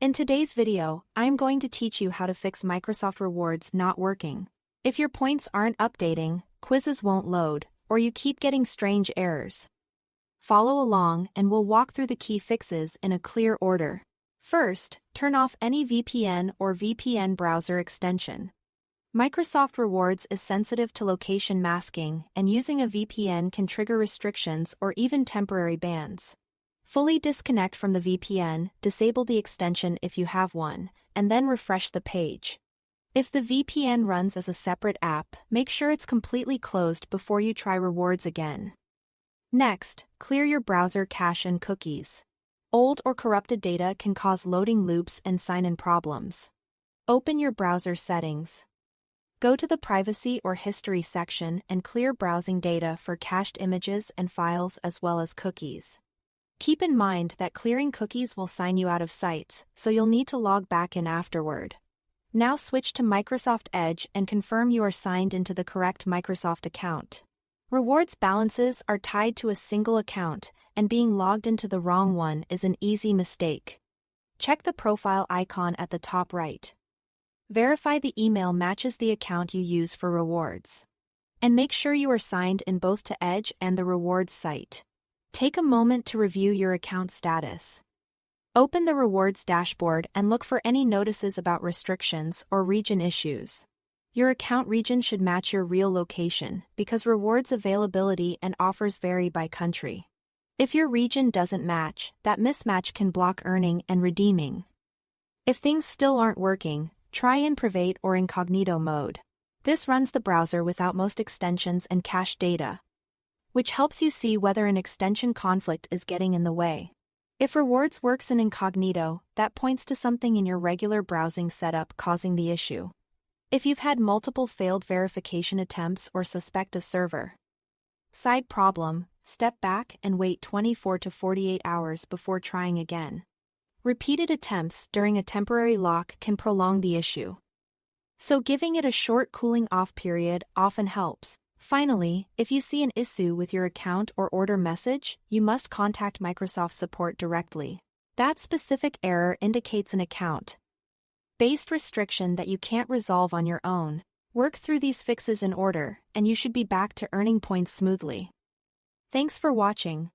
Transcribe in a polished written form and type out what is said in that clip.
In today's video, I'm going to teach you how to fix Microsoft Rewards not working. If your points aren't updating, quizzes won't load, or you keep getting strange errors. Follow along and we'll walk through the key fixes in a clear order. First, turn off any VPN or VPN browser extension. Microsoft Rewards is sensitive to location masking, and using a VPN can trigger restrictions or even temporary bans. Fully disconnect from the VPN, disable the extension if you have one, and then refresh the page. If the VPN runs as a separate app, make sure it's completely closed before you try Rewards again. Next, clear your browser cache and cookies. Old or corrupted data can cause loading loops and sign-in problems. Open your browser settings. Go to the Privacy or History section and clear browsing data for cached images and files as well as cookies. Keep in mind that clearing cookies will sign you out of sites, so you'll need to log back in afterward. Now switch to Microsoft Edge and confirm you are signed into the correct Microsoft account. Rewards balances are tied to a single account, and being logged into the wrong one is an easy mistake. Check the profile icon at the top right. Verify the email matches the account you use for rewards. And make sure you are signed in both to Edge and the rewards site. Take a moment to review your account status. Open the rewards dashboard and look for any notices about restrictions or region issues. Your account region should match your real location because rewards availability and offers vary by country. If your region doesn't match, that mismatch can block earning and redeeming. If things still aren't working, try in private or incognito mode. This runs the browser without most extensions and cache data, which helps you see whether an extension conflict is getting in the way. If Rewards works in incognito, that points to something in your regular browsing setup causing the issue. If you've had multiple failed verification attempts or suspect a server side problem, step back and wait 24 to 48 hours before trying again. Repeated attempts during a temporary lock can prolong the issue, so giving it a short cooling off period often helps. Finally, if you see an issue with your account or order message, you must contact Microsoft support directly. That specific error indicates an account-based restriction that you can't resolve on your own. Work through these fixes in order, and you should be back to earning points smoothly. Thanks for watching.